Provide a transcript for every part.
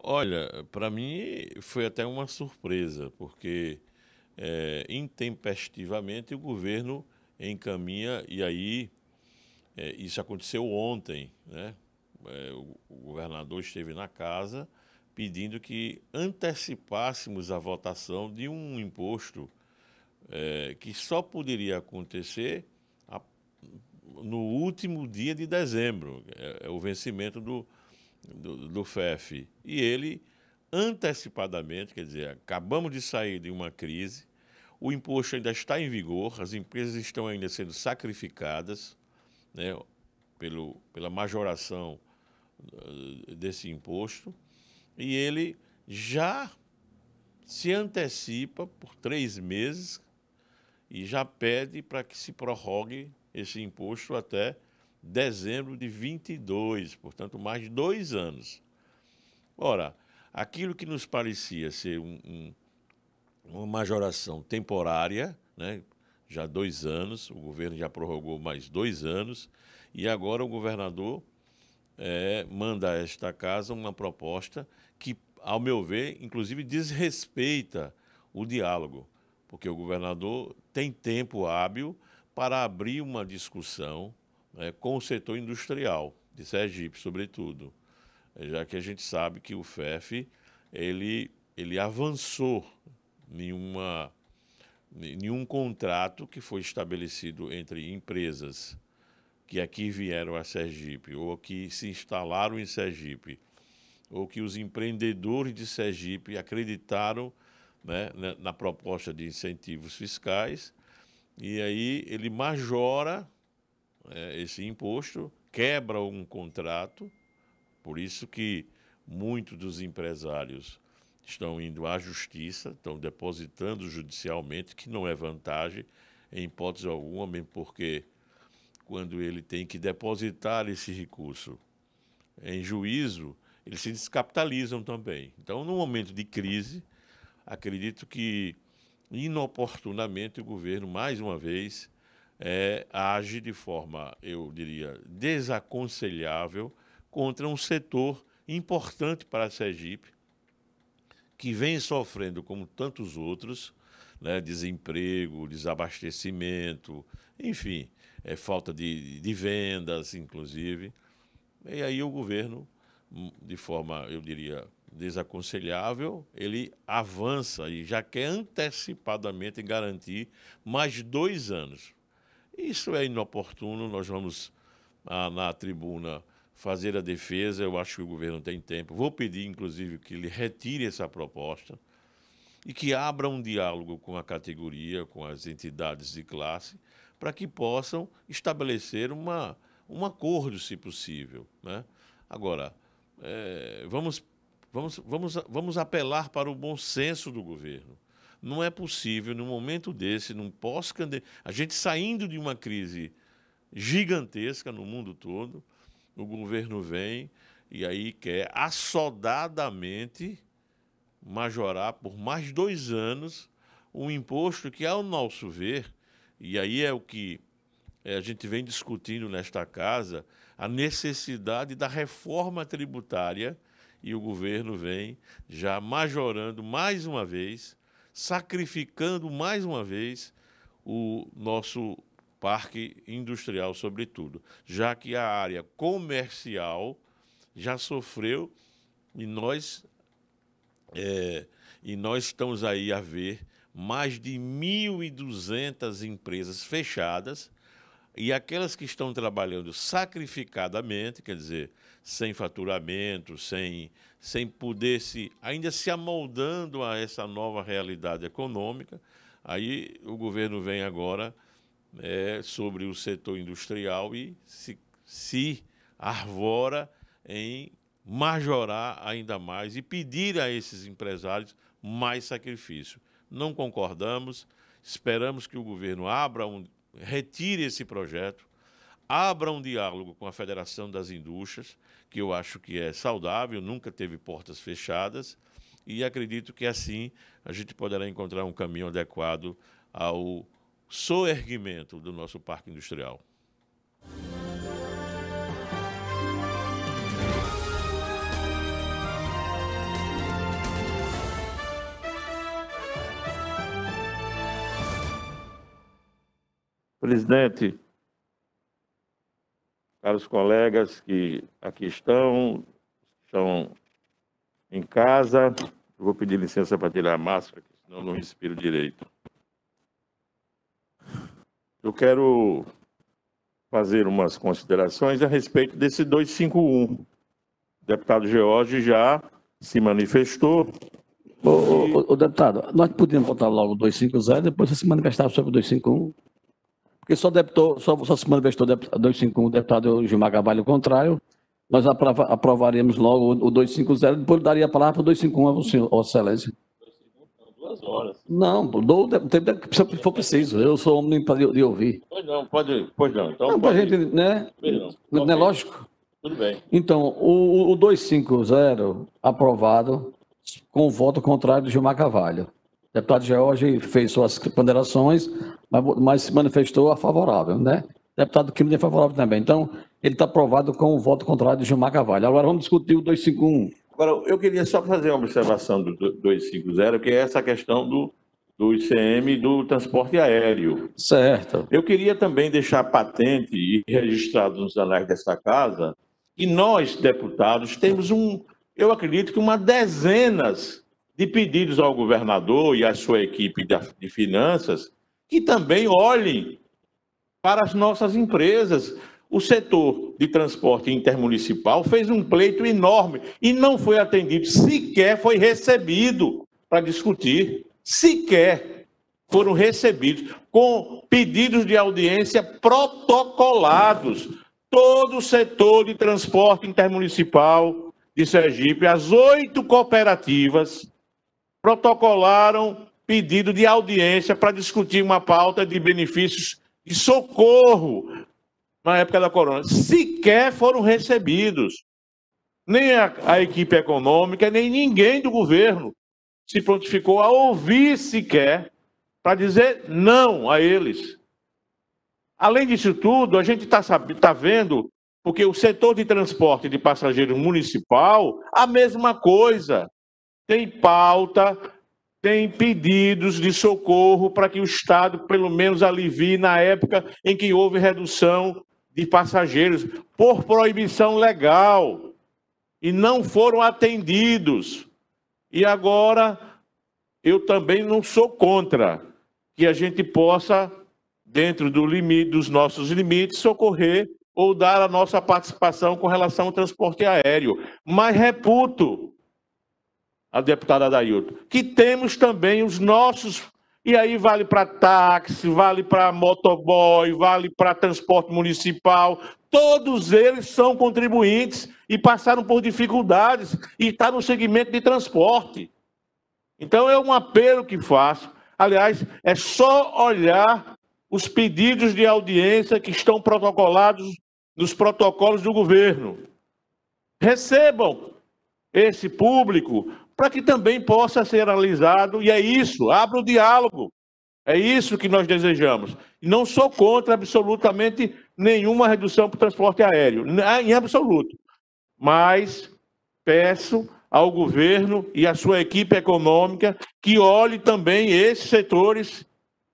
Olha, para mim foi até uma surpresa, porque intempestivamente o governo encaminha, e aí isso aconteceu ontem, né? O governador esteve na casa pedindo que antecipássemos a votação de um imposto que só poderia acontecer a- no último dia de dezembro, é o vencimento do FEF. E ele, antecipadamente, quer dizer, acabamos de sair de uma crise, o imposto ainda está em vigor, as empresas estão ainda sendo sacrificadas, né, pela majoração desse imposto, e ele já se antecipa por 3 meses e já pede para que se prorrogue esse imposto até dezembro de 22, portanto, mais de 2 anos. Ora, aquilo que nos parecia ser uma majoração temporária, né? Já 2 anos, o governo já prorrogou mais 2 anos, e agora o governador manda a esta casa uma proposta que, ao meu ver, inclusive desrespeita o diálogo, porque o governador tem tempo hábil para abrir uma discussão, né, com o setor industrial de Sergipe, sobretudo, já que a gente sabe que o FEF ele avançou em nenhum contrato que foi estabelecido entre empresas que aqui vieram a Sergipe, ou que se instalaram em Sergipe, ou que os empreendedores de Sergipe acreditaram, né, na proposta de incentivos fiscais, e aí ele majora esse imposto, quebra um contrato, por isso que muitos dos empresários estão indo à justiça, estão depositando judicialmente, que não é vantagem, em hipótese alguma, mesmo porque quando ele tem que depositar esse recurso em juízo, eles se descapitalizam também. Então, no momento de crise, acredito que inoportunamente o governo, mais uma vez, age de forma, eu diria, desaconselhável contra um setor importante para a Sergipe, que vem sofrendo como tantos outros, né, desemprego, desabastecimento, enfim, falta de vendas, inclusive. E aí o governo, de forma, eu diria, desaconselhável, ele avança e já quer antecipadamente garantir mais 2 anos. Isso é inoportuno, nós vamos na tribuna fazer a defesa, eu acho que o governo tem tempo. Vou pedir, inclusive, que ele retire essa proposta e que abra um diálogo com a categoria, com as entidades de classe, para que possam estabelecer um acordo, se possível, né? Agora, vamos apelar para o bom senso do governo. Não é possível, num momento desse, num a gente saindo de uma crise gigantesca no mundo todo, o governo vem e aí quer assodadamente majorar por mais 2 anos um imposto que, ao nosso ver, e aí é o que a gente vem discutindo nesta casa, a necessidade da reforma tributária, e o governo vem já majorando mais uma vez, sacrificando mais uma vez o nosso parque industrial, sobretudo, já que a área comercial já sofreu e nós estamos aí a ver mais de 1.200 empresas fechadas e aquelas que estão trabalhando sacrificadamente, quer dizer, sem faturamento, sem poder ainda se amoldando a essa nova realidade econômica. Aí o governo vem agora sobre o setor industrial e se arvora em majorar ainda mais e pedir a esses empresários mais sacrifício. Não concordamos, esperamos que o governo retire esse projeto, abra um diálogo com a Federação das Indústrias, que eu acho que é saudável, nunca teve portas fechadas, e acredito que assim a gente poderá encontrar um caminho adequado ao soerguimento do nosso parque industrial. Presidente, caros colegas que aqui estão em casa, eu vou pedir licença para tirar a máscara, senão eu não respiro direito. Eu quero fazer umas considerações a respeito desse 251. O deputado George já se manifestou. O deputado, nós podíamos votar logo o 250, depois você se manifestar sobre o 251. Porque só se manifestou o 251, o deputado Gilmar Carvalho, o contrário. Nós aprovaríamos logo o 250, depois daria a palavra para o 251 a você, Vossa Excelência. 2 horas. Não, dou o tempo que for preciso. Eu sou homem de ouvir. Pois não, pois não. Então, não, para a gente, né? Não é lógico? Tudo bem. Então, o 250 aprovado com o voto contrário do Gilmar Carvalho. O deputado George fez suas ponderações, mas se manifestou a favorável, né? O deputado Kim é favorável também. Então, ele está aprovado com o voto contrário do Gilmar Carvalho. Agora vamos discutir o 251. Agora, eu queria só fazer uma observação do 250, que é essa questão do ICM e do transporte aéreo. Certo. Eu queria também deixar patente e registrado nos anais desta casa que nós, deputados, temos eu acredito que uma dezenas de pedidos ao governador e à sua equipe de finanças que também olhem para as nossas empresas. O setor de transporte intermunicipal fez um pleito enorme e não foi atendido, sequer foi recebido para discutir, sequer foram recebidos, com pedidos de audiência protocolados. Todo o setor de transporte intermunicipal de Sergipe, as 8 cooperativas, protocolaram pedido de audiência para discutir uma pauta de benefícios de socorro na época da corona. Sequer foram recebidos. Nem a equipe econômica, nem ninguém do governo se prontificou a ouvir sequer para dizer não a eles. Além disso tudo, a gente está vendo, porque o setor de transporte de passageiros municipal, a mesma coisa. Tem pauta, tem pedidos de socorro para que o Estado, pelo menos, alivie na época em que houve redução de passageiros, por proibição legal, e não foram atendidos. E agora, eu também não sou contra que a gente possa, dentro dos nossos limites, socorrer ou dar a nossa participação com relação ao transporte aéreo. Mas reputo a deputada Adailton, que temos também os nossos, e aí vale para táxi, vale para motoboy, vale para transporte municipal, todos eles são contribuintes e passaram por dificuldades e estão no segmento de transporte. Então é um apelo que faço, aliás, é só olhar os pedidos de audiência que estão protocolados nos protocolos do governo. Recebam esse público para que também possa ser analisado, e é isso, abra o diálogo. É isso que nós desejamos. E não sou contra absolutamente nenhuma redução para o transporte aéreo, em absoluto. Mas peço ao governo e à sua equipe econômica que olhe também esses setores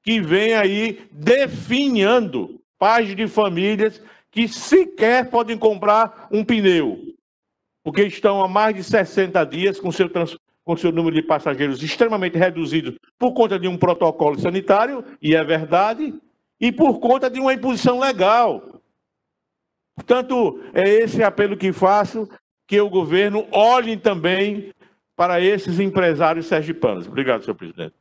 que vêm aí definhando pais de famílias que sequer podem comprar um pneu, porque estão há mais de 60 dias com seu número de passageiros extremamente reduzido por conta de um protocolo sanitário, e é verdade, e por conta de uma imposição legal. Portanto, é esse apelo que faço, que o governo olhe também para esses empresários sergipanos. Obrigado, senhor presidente.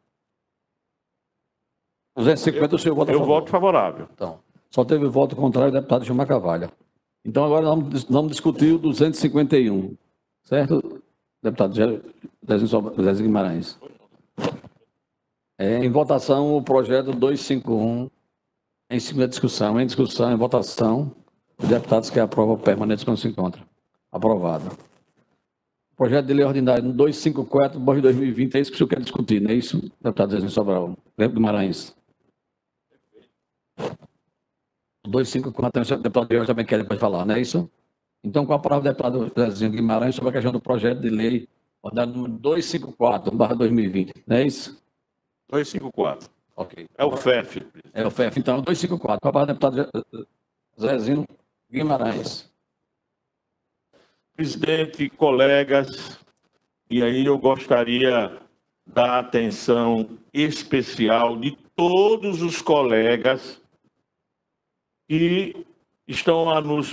250, o senhor vota a favor? Eu voto favorável. Então, só teve voto contrário do deputado Gilmar Carvalho. Então, agora vamos discutir o 251, certo, deputado Zé Guimarães? Em votação, o projeto 251, em cima da discussão. Em discussão, em votação, os deputados que aprovam permanentes quando se encontram. Aprovado. Projeto de lei ordinário 254, de 2020, é isso que o senhor quer discutir, não é isso, deputado Zé Sobral? Guimarães. 254, o deputado George também quer depois falar, não é isso? Então, com a palavra do deputado Zezinho Guimarães sobre a questão do projeto de lei ordinário número 254, 2020, não é isso? 254. Ok. É o FEF. É o FEF, então, 254. Para o deputado Zezinho Guimarães. Presidente, colegas, e aí eu gostaria da atenção especial de todos os colegas que estão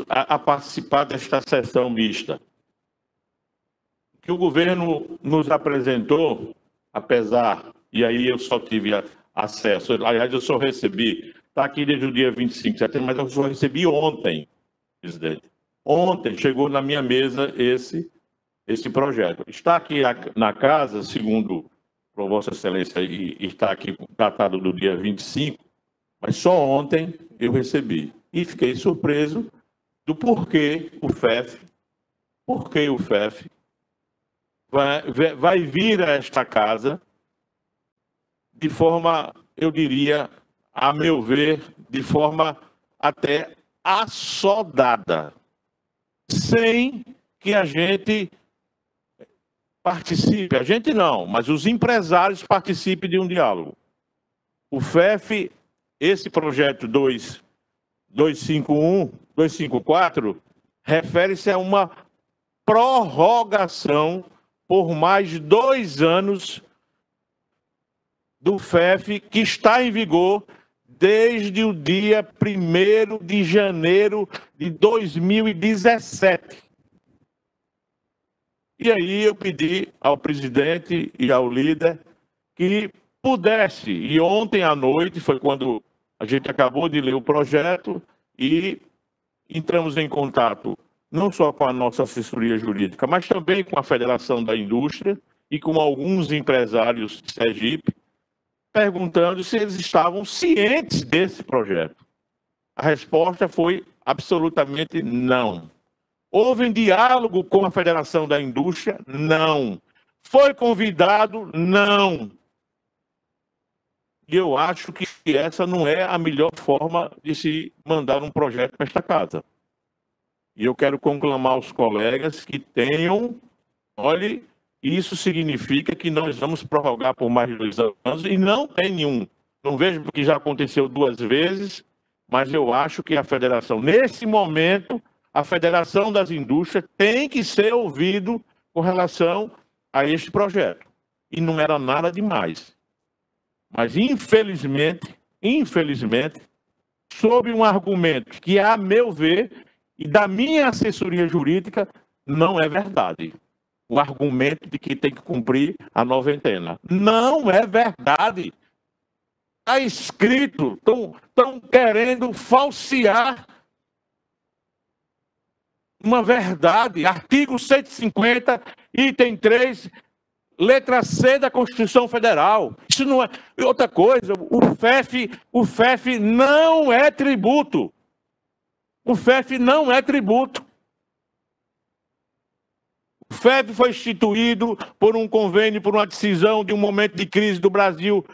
a participar desta sessão mista. Que o governo nos apresentou, apesar, e aí eu só tive acesso, aliás, eu só recebi, está aqui desde o dia 25 de setembro, mas eu só recebi ontem, presidente. Ontem chegou na minha mesa esse projeto. Está aqui na casa, segundo por Vossa Excelência, e está aqui datado do dia 25, mas só ontem eu recebi. E fiquei surpreso do porquê o FEF vai vir a esta casa de forma, eu diria, a meu ver, de forma até assodada, sem que a gente participe, a gente não, mas os empresários participem de um diálogo. O FEF, esse projeto 254, refere-se a uma prorrogação por mais 2 anos do FEF, que está em vigor desde o dia 1º de janeiro de 2017. E aí eu pedi ao presidente e ao líder que pudesse, e ontem à noite foi quando a gente acabou de ler o projeto e entramos em contato não só com a nossa assessoria jurídica, mas também com a Federação da Indústria e com alguns empresários de Sergipe, perguntando se eles estavam cientes desse projeto. A resposta foi absolutamente não. Houve um diálogo com a Federação da Indústria? Não. Foi convidado? Não. E eu acho que essa não é a melhor forma de se mandar um projeto para esta casa. E eu quero conclamar os colegas que tenham, olhe, isso significa que nós vamos prorrogar por mais de 2 anos e não tem nenhum. Não vejo porque já aconteceu 2 vezes, mas eu acho que a federação, nesse momento, a Federação das Indústrias tem que ser ouvido com relação a este projeto. E não era nada demais. Mas, infelizmente, sob um argumento que, a meu ver, e da minha assessoria jurídica, não é verdade. O argumento de que tem que cumprir a noventena. Não é verdade. Está escrito, estão querendo falsear uma verdade. Artigo 150, item 3, letra C da Constituição Federal. Isso não é... Outra coisa, o FEF não é tributo. O FEF não é tributo. O FEF foi instituído por um convênio, por uma decisão de um momento de crise do Brasil,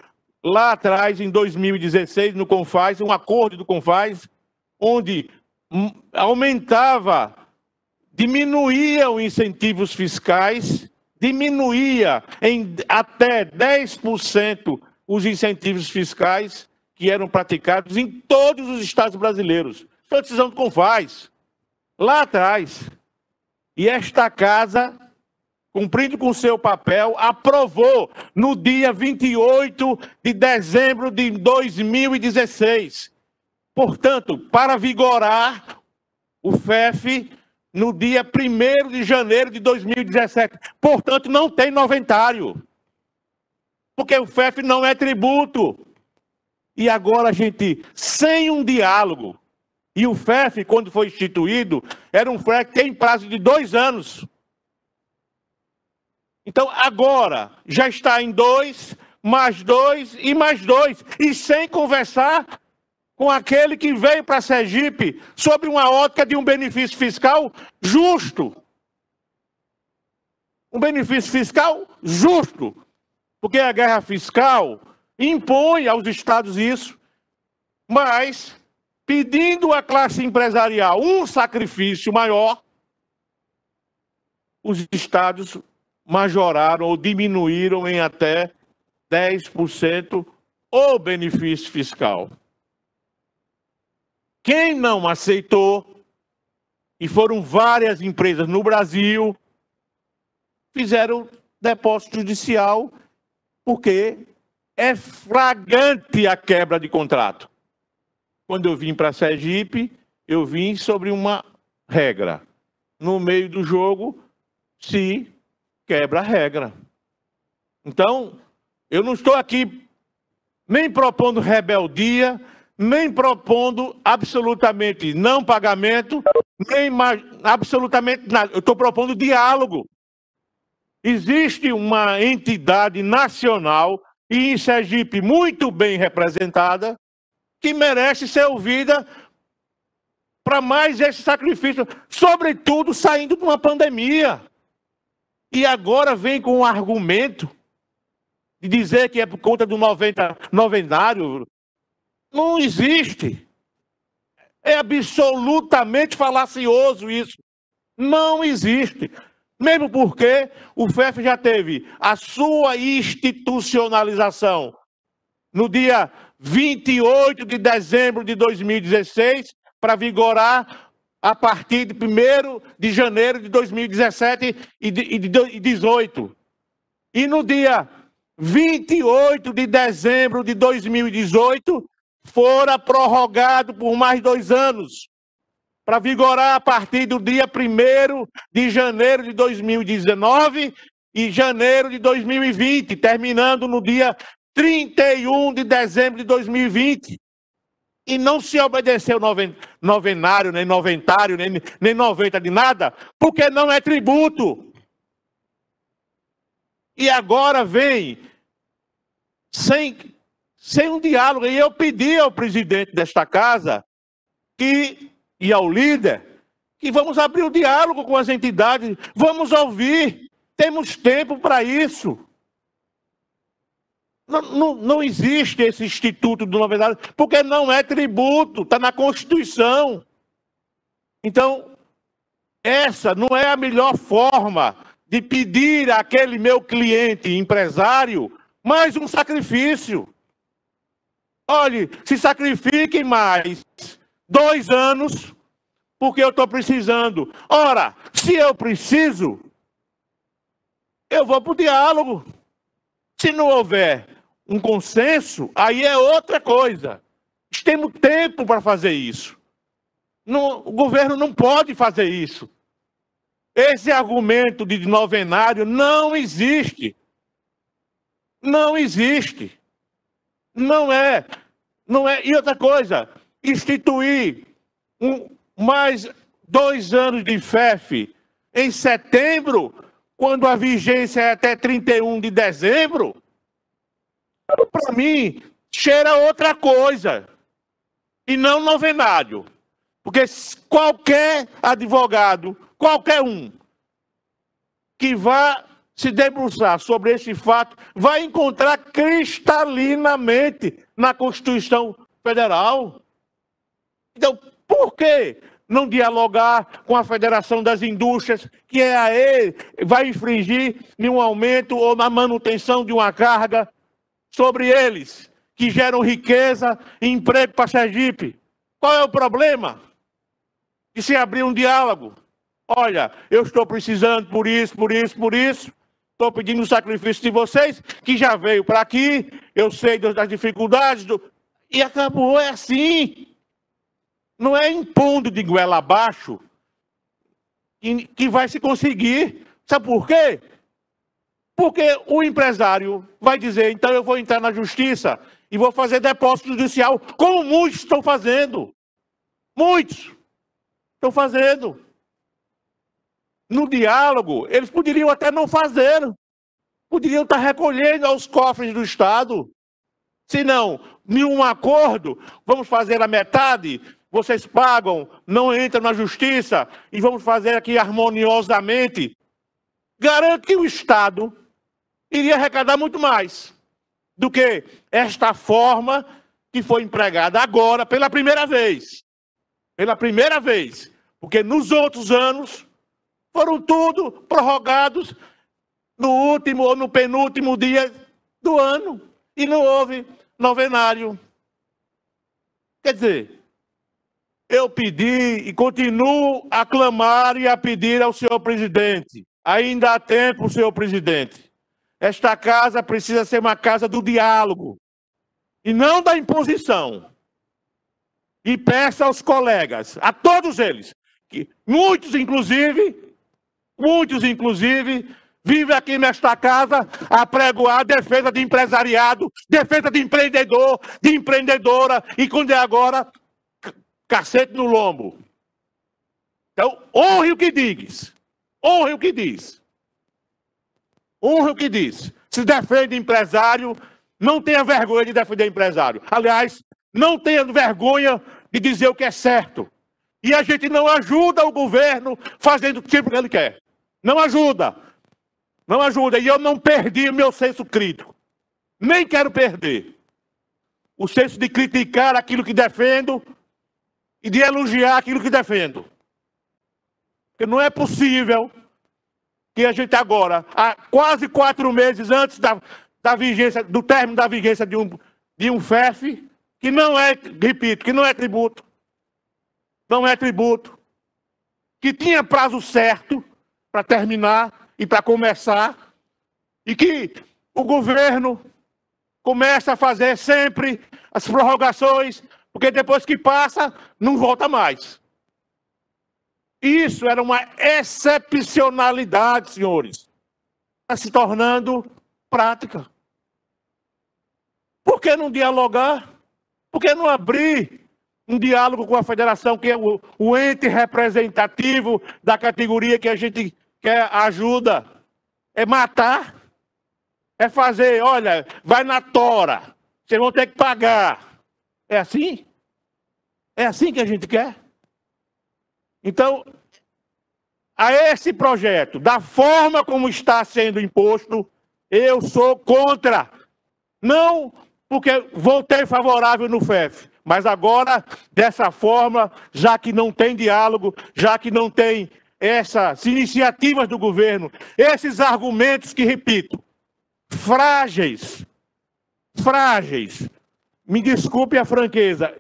lá atrás, em 2016, no CONFAS, um acordo do CONFAS, onde diminuía os incentivos fiscais, diminuía em até 10% os incentivos fiscais que eram praticados em todos os estados brasileiros. Foi a decisão do CONFAS, lá atrás. E esta casa, cumprindo com seu papel, aprovou no dia 28 de dezembro de 2016. Portanto, para vigorar o FEF no dia 1º de janeiro de 2017. Portanto, não tem noventário. Porque o FEF não é tributo. E agora a gente, sem um diálogo, e o FEF, quando foi instituído, era um FEF que tem prazo de 2 anos. Então, agora, já está em 2, mais 2 e mais 2. E sem conversar com aquele que veio para Sergipe sob uma ótica de um benefício fiscal justo. Um benefício fiscal justo. Porque a guerra fiscal impõe aos estados isso, mas pedindo à classe empresarial um sacrifício maior, os estados majoraram ou diminuíram em até 10% o benefício fiscal. Quem não aceitou, e foram várias empresas no Brasil, fizeram depósito judicial, porque é flagrante a quebra de contrato. Quando eu vim para Sergipe, eu vim sobre uma regra. No meio do jogo, se quebra a regra. Então, eu não estou aqui nem propondo rebeldia, nem propondo absolutamente não pagamento, nem absolutamente nada. Eu estou propondo diálogo. Existe uma entidade nacional, e em Sergipe muito bem representada, que merece ser ouvida para mais esse sacrifício, sobretudo saindo de uma pandemia. E agora vem com um argumento de dizer que é por conta do novenário. Não existe. É absolutamente falacioso isso. Não existe. Mesmo porque o FEF já teve a sua institucionalização no dia 28 de dezembro de 2016, para vigorar a partir de 1º de janeiro de 2017 e 2018. E no dia 28 de dezembro de 2018, fora prorrogado por mais 2 anos, para vigorar a partir do dia 1º de janeiro de 2019 e janeiro de 2020, terminando no dia 31 de dezembro de 2020. E não se obedeceu novenário, nem noventário, nem 90 de nada, porque não é tributo. E agora vem sem um diálogo. E eu pedi ao presidente desta casa e ao líder que vamos abrir o diálogo com as entidades, vamos ouvir, temos tempo para isso. Não existe esse instituto do novenário, porque não é tributo, está na Constituição. Então, essa não é a melhor forma de pedir àquele meu cliente empresário mais um sacrifício. Olhe, se sacrifiquem mais 2 anos, porque eu estou precisando. Ora, se eu preciso, eu vou para o diálogo. Se não houver um consenso, aí é outra coisa. Temos tempo para fazer isso. O governo não pode fazer isso. Esse argumento de novenário não existe. Não existe. Não é. E outra coisa, instituir mais 2 anos de FEF em setembro, quando a vigência é até 31 de dezembro, para mim, cheira outra coisa. E não novenário. Porque qualquer advogado, qualquer um, que vá se debruçar sobre esse fato, vai encontrar cristalinamente na Constituição Federal. Então, por que não dialogar com a Federação das Indústrias, que vai infringir em um aumento ou na manutenção de uma carga sobre eles, que geram riqueza e emprego para Sergipe? Qual é o problema de se abrir um diálogo? Olha, eu estou precisando por isso, estou pedindo o sacrifício de vocês, que já veio para aqui, eu sei das dificuldades, e acabou, é assim. Não é impondo de goela abaixo que vai se conseguir. Sabe por quê? Porque o empresário vai dizer, então eu vou entrar na justiça e vou fazer depósito judicial, como muitos estão fazendo. Muitos estão fazendo. No diálogo, eles poderiam até não fazer. Poderiam estar recolhendo aos cofres do Estado. Se não, nenhum acordo, vamos fazer a metade, vocês pagam, não entram na justiça e vamos fazer aqui harmoniosamente. Garanto que o Estado iria arrecadar muito mais do que esta forma que foi empregada agora pela primeira vez. Pela primeira vez. Porque nos outros anos foram tudo prorrogados no último ou no penúltimo dia do ano. E não houve novenário. Quer dizer, eu pedi e continuo a clamar e a pedir ao senhor presidente. Ainda há tempo, senhor presidente. Esta casa precisa ser uma casa do diálogo e não da imposição. E peço aos colegas, a todos eles, que muitos inclusive, vivem aqui nesta casa a pregoar defesa de empresariado, defesa de empreendedor, de empreendedora, e quando é agora, cacete no lombo. Então, honre o que diz. Honre o que diz. Honre o que diz. Se defende empresário, não tenha vergonha de defender empresário. Aliás, não tenha vergonha de dizer o que é certo. E a gente não ajuda o governo fazendo o tipo que ele quer. Não ajuda. Não ajuda. E eu não perdi o meu senso crítico. Nem quero perder. O senso de criticar aquilo que defendo e de elogiar aquilo que defendo. Porque não é possível que a gente agora, há quase 4 meses antes da vigência, do término da vigência de um FEF, que não é, repito, que não é tributo, que tinha prazo certo para terminar e para começar, e que o governo começa a fazer sempre as prorrogações, porque depois que passa, não volta mais. Isso era uma excepcionalidade, senhores. Está se tornando prática. Por que não dialogar? Por que não abrir um diálogo com a federação, que é o ente representativo da categoria que a gente quer ajuda? É matar? É fazer, olha, vai na tora, vocês vão ter que pagar. É assim? É assim que a gente quer? Então, a esse projeto, da forma como está sendo imposto, eu sou contra. Não porque votei favorável no FEF, mas agora, dessa forma, já que não tem diálogo, já que não tem essas iniciativas do governo, esses argumentos que, repito, frágeis, me desculpe a franqueza,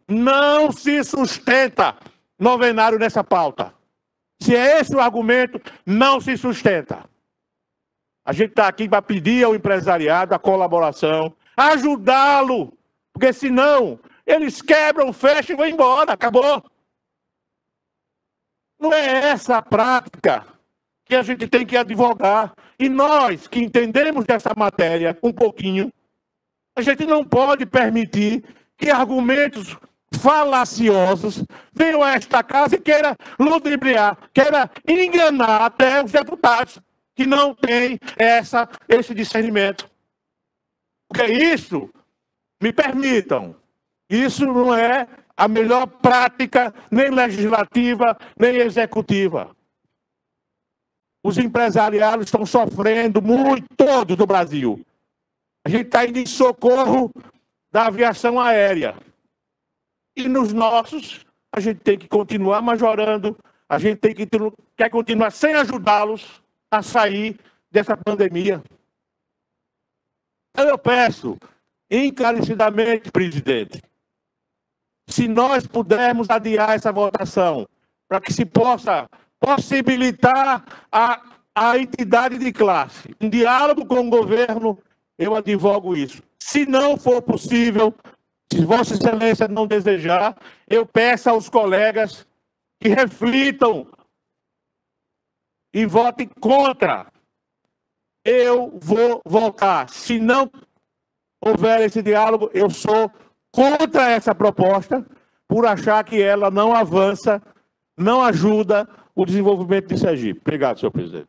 não se sustenta novenário nessa pauta. Se é esse o argumento, não se sustenta. A gente está aqui para pedir ao empresariado a colaboração, ajudá-lo, porque senão eles quebram, fecham e vão embora, acabou. Não é essa a prática que a gente tem que advogar. E nós, que entendemos dessa matéria um pouquinho, a gente não pode permitir que argumentos falaciosos venham a esta casa e queira ludibriar, queira enganar até os deputados que não têm esse discernimento. Porque isso, me permitam, isso não é a melhor prática, nem legislativa, nem executiva. Os empresariados estão sofrendo muito, todos do Brasil. A gente está indo em socorro da aviação aérea. E nos nossos, a gente tem que continuar majorando, a gente quer continuar sem ajudá-los a sair dessa pandemia. Então eu peço, encarecidamente, presidente, se nós pudermos adiar essa votação, para que se possa possibilitar a entidade de classe, um diálogo com o governo, eu advogo isso. Se não for possível, se Vossa Excelência não desejar, eu peço aos colegas que reflitam e votem contra. Eu vou votar. Se não houver esse diálogo, eu sou contra essa proposta, por achar que ela não avança, não ajuda o desenvolvimento de Sergipe. Obrigado, senhor presidente.